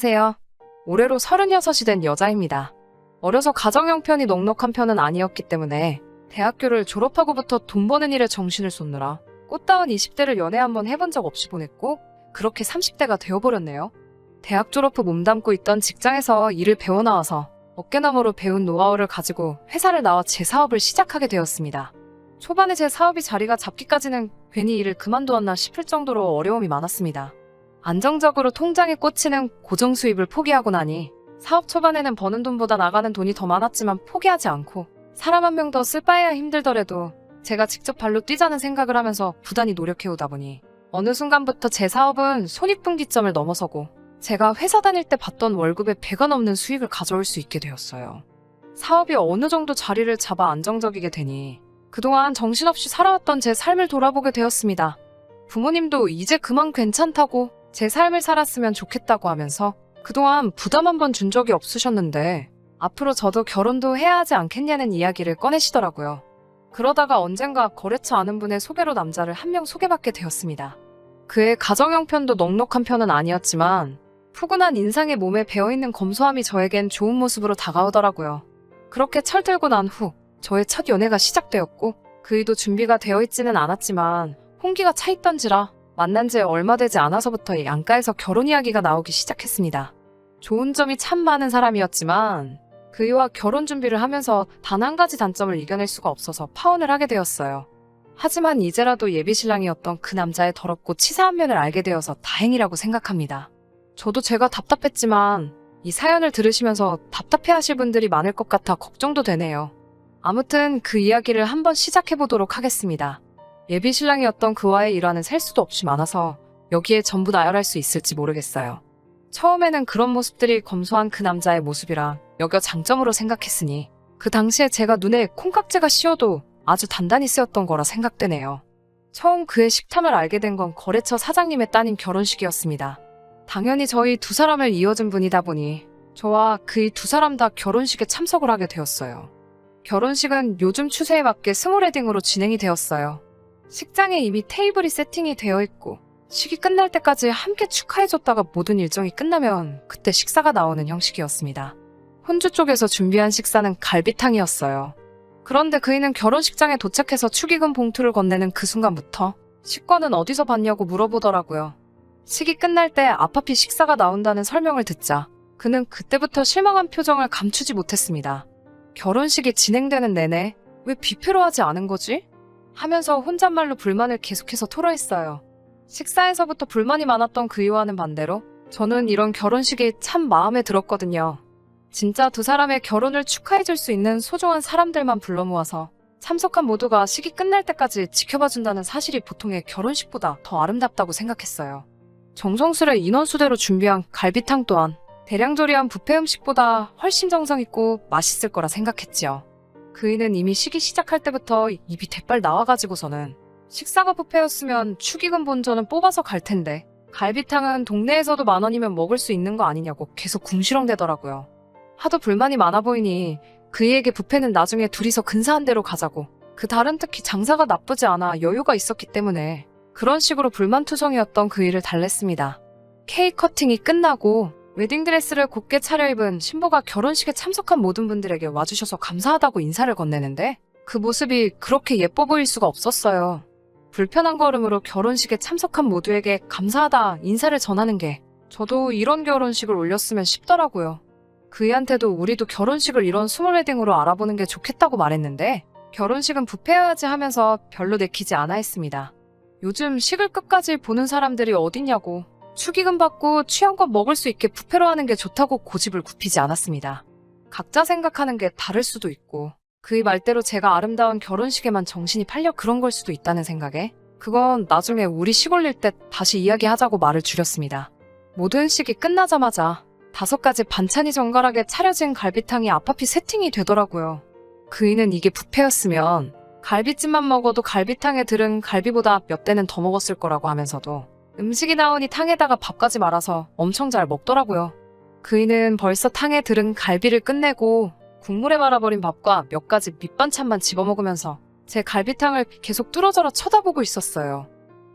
안녕하세요. 올해로 36이 된 여자입니다. 어려서 가정 형편이 넉넉한 편은 아니었기 때문에 대학교를 졸업하고부터 돈 버는 일에 정신을 쏟느라 꽃다운 20대를 연애 한번 해본 적 없이 보냈고 그렇게 30대가 되어버렸네요. 대학 졸업 후 몸담고 있던 직장에서 일을 배워나와서 어깨너머로 배운 노하우를 가지고 회사를 나와 제 사업을 시작하게 되었습니다. 초반에 제 사업이 자리가 잡기까지는 괜히 일을 그만두었나 싶을 정도로 어려움이 많았습니다. 안정적으로 통장에 꽂히는 고정 수입을 포기하고 나니 사업 초반에는 버는 돈보다 나가는 돈이 더 많았지만 포기하지 않고 사람 한 명 더 쓸 바에야 힘들더라도 제가 직접 발로 뛰자는 생각을 하면서 부단히 노력해오다 보니 어느 순간부터 제 사업은 손익분기점을 넘어서고 제가 회사 다닐 때 받던 월급의 배가 넘는 수익을 가져올 수 있게 되었어요. 사업이 어느 정도 자리를 잡아 안정적이게 되니 그동안 정신없이 살아왔던 제 삶을 돌아보게 되었습니다. 부모님도 이제 그만 괜찮다고 제 삶을 살았으면 좋겠다고 하면서 그동안 부담 한 번 준 적이 없으셨는데 앞으로 저도 결혼도 해야 하지 않겠냐는 이야기를 꺼내시더라고요. 그러다가 언젠가 거래처 아는 분의 소개로 남자를 한 명 소개받게 되었습니다. 그의 가정 형편도 넉넉한 편은 아니었지만 푸근한 인상에 몸에 배어있는 검소함이 저에겐 좋은 모습으로 다가오더라고요. 그렇게 철들고 난 후 저의 첫 연애가 시작되었고 그이도 준비가 되어 있지는 않았지만 홍기가 차 있던지라 만난 지 얼마 되지 않아서부터 양가에서 결혼 이야기가 나오기 시작했습니다. 좋은 점이 참 많은 사람이었지만 그이와 결혼 준비를 하면서 단 한 가지 단점을 이겨낼 수가 없어서 파혼을 하게 되었어요. 하지만 이제라도 예비신랑이었던 그 남자의 더럽고 치사한 면을 알게 되어서 다행이라고 생각합니다. 저도 제가 답답했지만 이 사연을 들으시면서 답답해하실 분들이 많을 것 같아 걱정도 되네요. 아무튼 그 이야기를 한번 시작해보도록 하겠습니다. 예비신랑이었던 그와의 일화는 셀 수도 없이 많아서 여기에 전부 나열할 수 있을지 모르겠어요. 처음에는 그런 모습들이 검소한 그 남자의 모습이라 여겨 장점으로 생각했으니 그 당시에 제가 눈에 콩깍지가 씌어도 아주 단단히 쓰였던 거라 생각되네요. 처음 그의 식탐을 알게 된 건 거래처 사장님의 따님 결혼식이었습니다. 당연히 저희 두 사람을 이어준 분이다 보니 저와 그이 두 사람 다 결혼식에 참석을 하게 되었어요. 결혼식은 요즘 추세에 맞게 스몰웨딩으로 진행이 되었어요. 식장에 이미 테이블이 세팅이 되어 있고 식이 끝날 때까지 함께 축하해줬다가 모든 일정이 끝나면 그때 식사가 나오는 형식이었습니다. 혼주 쪽에서 준비한 식사는 갈비탕이었어요. 그런데 그이는 결혼식장에 도착해서 축의금 봉투를 건네는 그 순간부터 식권은 어디서 받냐고 물어보더라고요. 식이 끝날 때 앞앞이 식사가 나온다는 설명을 듣자 그는 그때부터 실망한 표정을 감추지 못했습니다. 결혼식이 진행되는 내내 왜 뷔페로 하지 않은 거지? 하면서 혼잣말로 불만을 계속해서 토로했어요. 식사에서부터 불만이 많았던 그이와는 반대로 저는 이런 결혼식이 참 마음에 들었거든요. 진짜 두 사람의 결혼을 축하해줄 수 있는 소중한 사람들만 불러 모아서 참석한 모두가 식이 끝날 때까지 지켜봐준다는 사실이 보통의 결혼식보다 더 아름답다고 생각했어요. 정성스레 인원수대로 준비한 갈비탕 또한 대량조리한 뷔페 음식보다 훨씬 정성있고 맛있을 거라 생각했지요. 그이는 이미 식이 시작할 때부터 입이 대빨 나와가지고서는 식사가 뷔페였으면 축의금 본전은 뽑아서 갈 텐데 갈비탕은 동네에서도 10,000원이면 먹을 수 있는 거 아니냐고 계속 궁시렁대더라고요. 하도 불만이 많아 보이니 그이에게 뷔페는 나중에 둘이서 근사한 데로 가자고 그 달은 특히 장사가 나쁘지 않아 여유가 있었기 때문에 그런 식으로 불만투성이었던 그이를 달랬습니다. 케이크 커팅이 끝나고 웨딩드레스를 곱게 차려입은 신부가 결혼식에 참석한 모든 분들에게 와주셔서 감사하다고 인사를 건네는데 그 모습이 그렇게 예뻐 보일 수가 없었어요. 불편한 걸음으로 결혼식에 참석한 모두에게 감사하다 인사를 전하는 게 저도 이런 결혼식을 올렸으면 싶더라고요. 그이한테도 우리도 결혼식을 이런 스몰웨딩으로 알아보는 게 좋겠다고 말했는데 결혼식은 뷔페여야지 하면서 별로 내키지 않아 했습니다. 요즘 식을 끝까지 보는 사람들이 어딨냐고 축의금 받고 취향껏 먹을 수 있게 뷔페로 하는 게 좋다고 고집을 굽히지 않았습니다. 각자 생각하는 게 다를 수도 있고 그의 말대로 제가 아름다운 결혼식에만 정신이 팔려 그런 걸 수도 있다는 생각에 그건 나중에 우리 식 올릴 때 다시 이야기하자고 말을 줄였습니다. 모든 식이 끝나자마자 5가지 반찬이 정갈하게 차려진 갈비탕이 앞앞이 세팅이 되더라고요. 그이는 이게 뷔페였으면 갈비찜만 먹어도 갈비탕에 들은 갈비보다 몇 대는 더 먹었을 거라고 하면서도 음식이 나오니 탕에다가 밥까지 말아서 엄청 잘 먹더라고요. 그이는 벌써 탕에 들은 갈비를 끝내고 국물에 말아버린 밥과 몇 가지 밑반찬만 집어먹으면서 제 갈비탕을 계속 뚫어져라 쳐다보고 있었어요.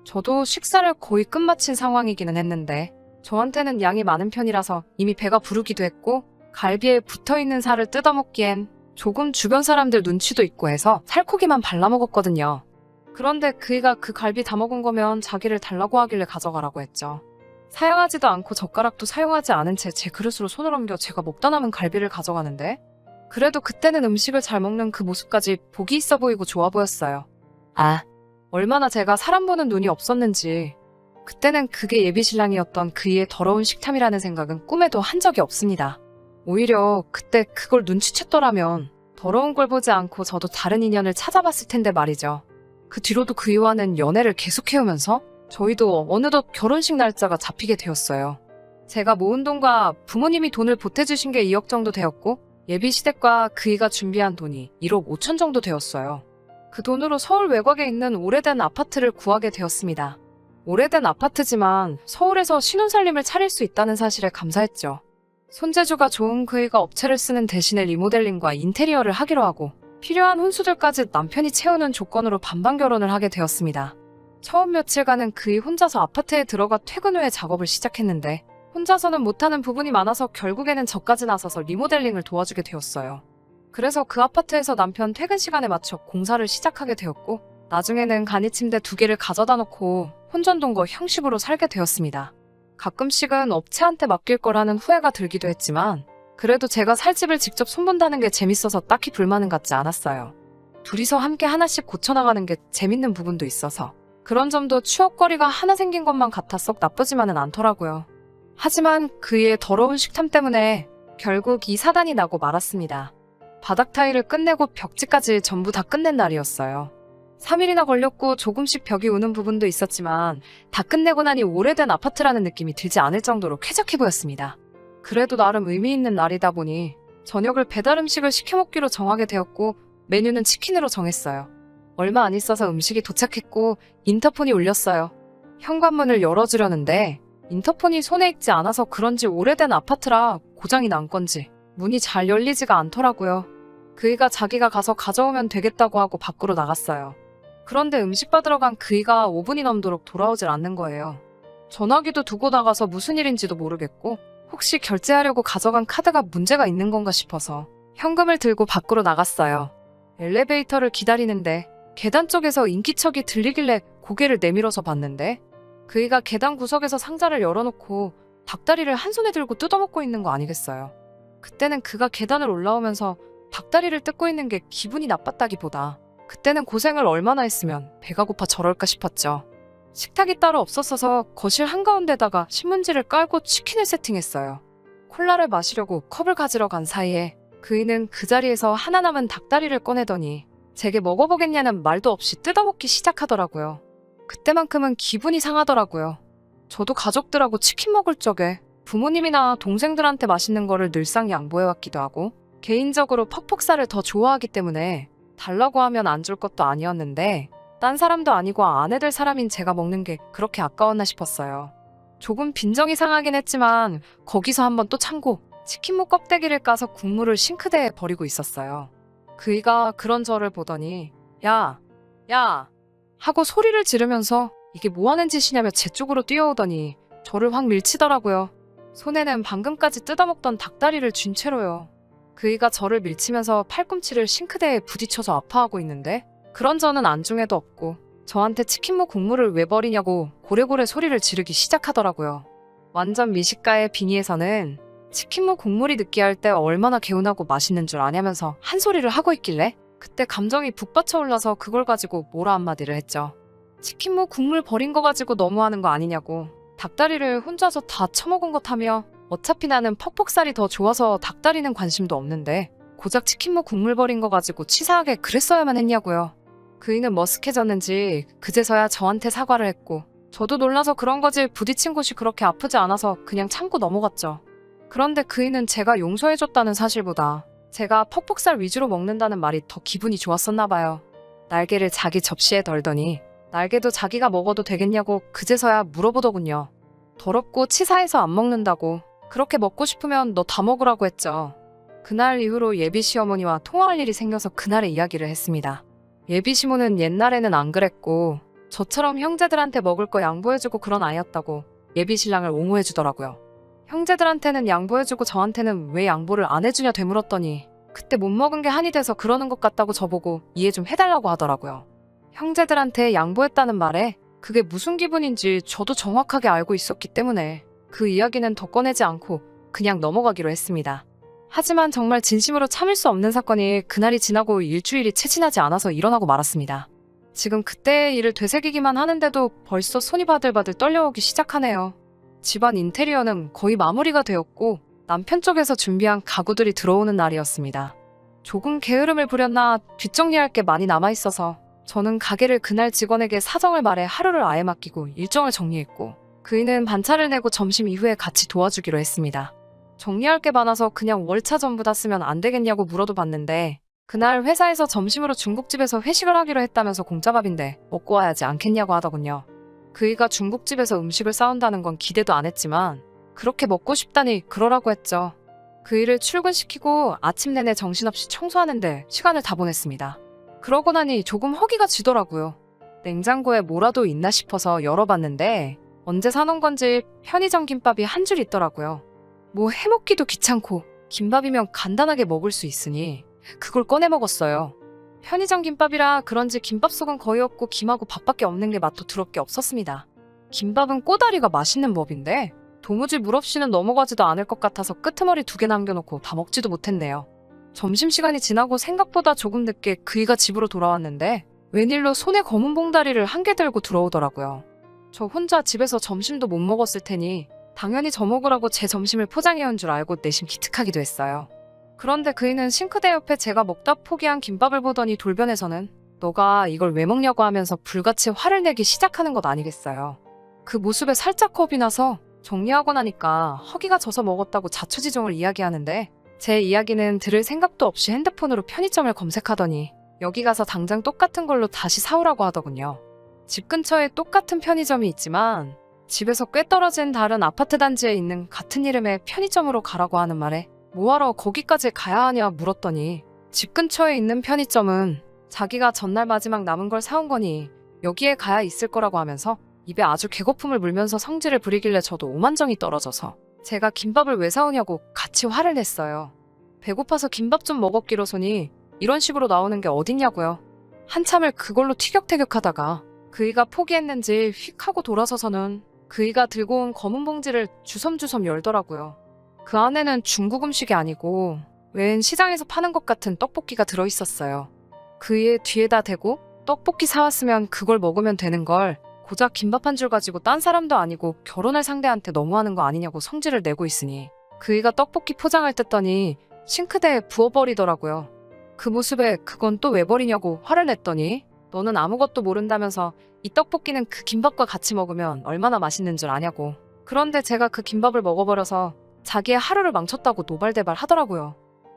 저도 식사를 거의 끝마친 상황이기는 했는데 저한테는 양이 많은 편이라서 이미 배가 부르기도 했고 갈비에 붙어있는 살을 뜯어먹기엔 조금 주변 사람들 눈치도 있고 해서 살코기만 발라먹었거든요. 그런데 그이가 그 갈비 다 먹은 거면 자기를 달라고 하길래 가져가라고 했죠. 사용하지도 않고 젓가락도 사용하지 않은 채 제 그릇으로 손을 옮겨 제가 먹다 남은 갈비를 가져가는데 그래도 그때는 음식을 잘 먹는 그 모습까지 보기 있어 보이고 좋아 보였어요. 아, 얼마나 제가 사람 보는 눈이 없었는지 그때는 그게 예비신랑이었던 그이의 더러운 식탐이라는 생각은 꿈에도 한 적이 없습니다. 오히려 그때 그걸 눈치챘더라면 더러운 걸 보지 않고 저도 다른 인연을 찾아봤을 텐데 말이죠. 그 뒤로도 그이와는 연애를 계속해오면서 저희도 어느덧 결혼식 날짜가 잡히게 되었어요. 제가 모은 돈과 부모님이 돈을 보태주신 게 2억 정도 되었고 예비시댁과 그이가 준비한 돈이 1억 5천 정도 되었어요. 그 돈으로 서울 외곽에 있는 오래된 아파트를 구하게 되었습니다. 오래된 아파트지만 서울에서 신혼살림을 차릴 수 있다는 사실에 감사했죠. 손재주가 좋은 그이가 업체를 쓰는 대신에 리모델링과 인테리어를 하기로 하고 필요한 혼수들까지 남편이 채우는 조건으로 반반 결혼을 하게 되었습니다. 처음 며칠간은 그이 혼자서 아파트에 들어가 퇴근 후에 작업을 시작했는데 혼자서는 못하는 부분이 많아서 결국에는 저까지 나서서 리모델링을 도와주게 되었어요. 그래서 그 아파트에서 남편 퇴근 시간에 맞춰 공사를 시작하게 되었고 나중에는 간이침대 2개를 가져다 놓고 혼전동거 형식으로 살게 되었습니다. 가끔씩은 업체한테 맡길 거라는 후회가 들기도 했지만 그래도 제가 살 집을 직접 손본다는 게 재밌어서 딱히 불만은 갖지 않았어요. 둘이서 함께 하나씩 고쳐나가는 게 재밌는 부분도 있어서 그런 점도 추억거리가 하나 생긴 것만 같아 썩 나쁘지만은 않더라고요. 하지만 그의 더러운 식탐 때문에 결국 이 사단이 나고 말았습니다. 바닥 타일을 끝내고 벽지까지 전부 다 끝낸 날이었어요. 3일이나 걸렸고 조금씩 벽이 우는 부분도 있었지만 다 끝내고 나니 오래된 아파트라는 느낌이 들지 않을 정도로 쾌적해 보였습니다. 그래도 나름 의미 있는 날이다 보니 저녁을 배달 음식을 시켜 먹기로 정하게 되었고 메뉴는 치킨으로 정했어요. 얼마 안 있어서 음식이 도착했고 인터폰이 울렸어요. 현관문을 열어주려는데 인터폰이 손에 익지 않아서 그런지 오래된 아파트라 고장이 난 건지 문이 잘 열리지가 않더라고요. 그이가 자기가 가서 가져오면 되겠다고 하고 밖으로 나갔어요. 그런데 음식 받으러 간 그이가 5분이 넘도록 돌아오질 않는 거예요. 전화기도 두고 나가서 무슨 일인지도 모르겠고 혹시 결제하려고 가져간 카드가 문제가 있는 건가 싶어서 현금을 들고 밖으로 나갔어요. 엘리베이터를 기다리는데 계단 쪽에서 인기척이 들리길래 고개를 내밀어서 봤는데 그이가 계단 구석에서 상자를 열어놓고 닭다리를 한 손에 들고 뜯어먹고 있는 거 아니겠어요. 그때는 그가 계단을 올라오면서 닭다리를 뜯고 있는 게 기분이 나빴다기보다 그때는 고생을 얼마나 했으면 배가 고파 저럴까 싶었죠. 식탁이 따로 없었어서 거실 한가운데다가 신문지를 깔고 치킨을 세팅했어요. 콜라를 마시려고 컵을 가지러 간 사이에 그이는 그 자리에서 하나 남은 닭다리를 꺼내더니 제게 먹어보겠냐는 말도 없이 뜯어먹기 시작하더라고요. 그때만큼은 기분이 상하더라고요. 저도 가족들하고 치킨 먹을 적에 부모님이나 동생들한테 맛있는 거를 늘상 양보해왔기도 하고 개인적으로 퍽퍽살을 더 좋아하기 때문에 달라고 하면 안 줄 것도 아니었는데 딴 사람도 아니고 아내 될 사람인 제가 먹는 게 그렇게 아까웠나 싶었어요. 조금 빈정이 상하긴 했지만 거기서 한번 또 참고 치킨무 껍데기를 까서 국물을 싱크대에 버리고 있었어요. 그이가 그런 저를 보더니 야! 하고 소리를 지르면서 이게 뭐하는 짓이냐며 제 쪽으로 뛰어오더니 저를 확 밀치더라고요. 손에는 방금까지 뜯어먹던 닭다리를 쥔 채로요. 그이가 저를 밀치면서 팔꿈치를 싱크대에 부딪혀서 아파하고 있는데 그런 저는 안중에도 없고 저한테 치킨무 국물을 왜 버리냐고 고래고래 소리를 지르기 시작하더라고요. 완전 미식가의 빙의에서는 치킨무 국물이 느끼할 때 얼마나 개운하고 맛있는 줄 아냐면서 한 소리를 하고 있길래 그때 감정이 북받쳐 올라서 그걸 가지고 뭐라 한마디를 했죠. 치킨무 국물 버린 거 가지고 너무하는 거 아니냐고 닭다리를 혼자서 다 처먹은 것 하며 어차피 나는 퍽퍽살이 더 좋아서 닭다리는 관심도 없는데 고작 치킨무 국물 버린 거 가지고 치사하게 그랬어야만 했냐고요. 그이는 머쓱해졌는지 그제서야 저한테 사과를 했고 저도 놀라서 그런 거지 부딪힌 곳이 그렇게 아프지 않아서 그냥 참고 넘어갔죠. 그런데 그이는 제가 용서해줬다는 사실보다 제가 퍽퍽살 위주로 먹는다는 말이 더 기분이 좋았었나 봐요. 날개를 자기 접시에 덜더니 날개도 자기가 먹어도 되겠냐고 그제서야 물어보더군요. 더럽고 치사해서 안 먹는다고 그렇게 먹고 싶으면 너 다 먹으라고 했죠. 그날 이후로 예비 시어머니와 통화할 일이 생겨서 그날의 이야기를 했습니다. 예비 시모는 옛날에는 안 그랬고 저처럼 형제들한테 먹을 거 양보해주고 그런 아이였다고 예비 신랑을 옹호해주더라고요. 형제들한테는 양보해주고 저한테는 왜 양보를 안 해주냐 되물었더니 그때 못 먹은 게 한이 돼서 그러는 것 같다고 저보고 이해 좀 해달라고 하더라고요. 형제들한테 양보했다는 말에 그게 무슨 기분인지 저도 정확하게 알고 있었기 때문에 그 이야기는 더 꺼내지 않고 그냥 넘어가기로 했습니다. 하지만 정말 진심으로 참을 수 없는 사건이 그날이 지나고 일주일이 채 지나지 않아서 일어나고 말았습니다. 지금 그때의 일을 되새기기만 하는데도 벌써 손이 바들바들 떨려오기 시작하네요. 집안 인테리어는 거의 마무리가 되었고 남편 쪽에서 준비한 가구들이 들어오는 날이었습니다. 조금 게으름을 부렸나 뒷정리할 게 많이 남아있어서 저는 가게를 그날 직원에게 사정을 말해 하루를 아예 맡기고 일정을 정리했고 그이는 반차를 내고 점심 이후에 같이 도와주기로 했습니다. 정리할 게 많아서 그냥 월차 전부 다 쓰면 안 되겠냐고 물어도 봤는데 그날 회사에서 점심으로 중국집에서 회식을 하기로 했다면서 공짜밥인데 먹고 와야지 않겠냐고 하더군요. 그이가 중국집에서 음식을 싸온다는 건 기대도 안 했지만 그렇게 먹고 싶다니 그러라고 했죠. 그이를 출근시키고 아침 내내 정신없이 청소하는데 시간을 다 보냈습니다. 그러고 나니 조금 허기가 지더라고요. 냉장고에 뭐라도 있나 싶어서 열어봤는데 언제 사놓은 건지 편의점 김밥이 한 줄 있더라고요. 뭐 해먹기도 귀찮고 김밥이면 간단하게 먹을 수 있으니 그걸 꺼내 먹었어요. 편의점 김밥이라 그런지 김밥 속은 거의 없고 김하고 밥밖에 없는 게 맛도 더럽게 없었습니다. 김밥은 꼬다리가 맛있는 법인데 도무지 물 없이는 넘어가지도 않을 것 같아서 끄트머리 2개 남겨놓고 다 먹지도 못했네요. 점심시간이 지나고 생각보다 조금 늦게 그이가 집으로 돌아왔는데 웬일로 손에 검은 봉다리를 1개 들고 들어오더라고요. 저 혼자 집에서 점심도 못 먹었을 테니 당연히 저 먹으라고 제 점심을 포장해온 줄 알고 내심 기특하기도 했어요. 그런데 그이는 싱크대 옆에 제가 먹다 포기한 김밥을 보더니 돌변해서는 너가 이걸 왜 먹냐고 하면서 불같이 화를 내기 시작하는 것 아니겠어요. 그 모습에 살짝 겁이 나서 정리하고 나니까 허기가 져서 먹었다고 자초지종을 이야기하는데 제 이야기는 들을 생각도 없이 핸드폰으로 편의점을 검색하더니 여기 가서 당장 똑같은 걸로 다시 사오라고 하더군요. 집 근처에 똑같은 편의점이 있지만 집에서 꽤 떨어진 다른 아파트 단지에 있는 같은 이름의 편의점으로 가라고 하는 말에 뭐하러 거기까지 가야 하냐 물었더니 집 근처에 있는 편의점은 자기가 전날 마지막 남은 걸 사온 거니 여기에 가야 있을 거라고 하면서 입에 아주 개거품을 물면서 성질을 부리길래 저도 오만정이 떨어져서 제가 김밥을 왜 사오냐고 같이 화를 냈어요. 배고파서 김밥 좀 먹었기로서니 이런 식으로 나오는 게 어딨냐고요. 한참을 그걸로 티격태격하다가 그이가 포기했는지 휙 하고 돌아서서는 그이가 들고 온 검은 봉지를 주섬주섬 열더라고요. 그 안에는 중국 음식이 아니고 웬 시장에서 파는 것 같은 떡볶이가 들어있었어요. 그이의 뒤에다 대고 떡볶이 사왔으면 그걸 먹으면 되는 걸 고작 김밥 한 줄 가지고 딴 사람도 아니고 결혼할 상대한테 너무하는 거 아니냐고 성질을 내고 있으니 그이가 떡볶이 포장을 뜯더니 싱크대에 부어버리더라고요. 그 모습에 그건 또 왜 버리냐고 화를 냈더니 너는 아무것도 모른다면서 이 떡볶이는 그 김밥과 같이 먹으면 얼마나 맛있는 줄 아냐고. 그런데 제가 그 김밥을 먹어버려서 자기의 하루를 망쳤다고 노발대발 하더라고요.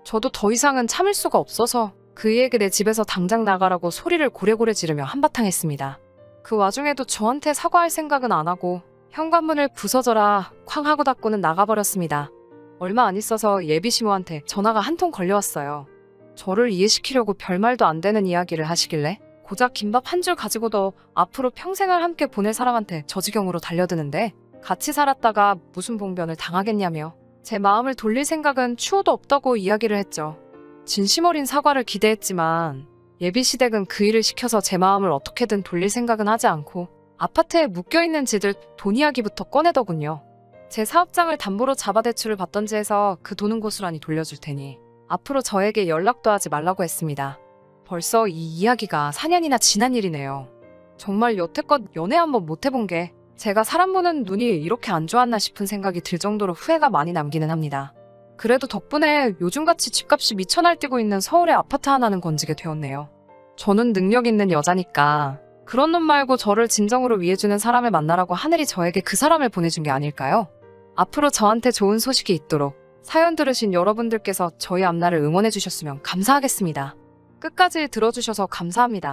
저도 더 이상은 참을 수가 없어서 그이에게 내 집에서 당장 나가라고 소리를 고래고래 지르며 한바탕 했습니다. 그 와중에도 저한테 사과할 생각은 안 하고 현관문을 부서져라 쾅 하고 닫고는 나가버렸습니다. 얼마 안 있어서 예비시모한테 전화가 한 통 걸려왔어요. 저를 이해시키려고 별말도 안 되는 이야기를 하시길래 고작 김밥 한 줄 가지고도 앞으로 평생을 함께 보낼 사람한테 저 지경으로 달려드는데 같이 살았다가 무슨 봉변을 당하겠냐며 제 마음을 돌릴 생각은 추호도 없다고 이야기를 했죠. 진심 어린 사과를 기대했지만 예비시댁은 그 일을 시켜서 제 마음을 어떻게든 돌릴 생각은 하지 않고 아파트에 묶여있는 지들 돈 이야기부터 꺼내더군요. 제 사업장을 담보로 잡아 대출을 받던지 해서 그 돈은 고스란히 돌려줄 테니 앞으로 저에게 연락도 하지 말라고 했습니다. 벌써 이 이야기가 4년이나 지난 일이네요. 정말 여태껏 연애 한번 못 해본 게 제가 사람 보는 눈이 이렇게 안 좋았나 싶은 생각이 들 정도로 후회가 많이 남기는 합니다. 그래도 덕분에 요즘같이 집값이 미쳐 날뛰고 있는 서울의 아파트 하나는 건지게 되었네요. 저는 능력 있는 여자니까 그런 놈 말고 저를 진정으로 위해주는 사람을 만나라고 하늘이 저에게 그 사람을 보내준 게 아닐까요? 앞으로 저한테 좋은 소식이 있도록 사연 들으신 여러분들께서 저희 앞날을 응원해 주셨으면 감사하겠습니다. 끝까지 들어주셔서 감사합니다.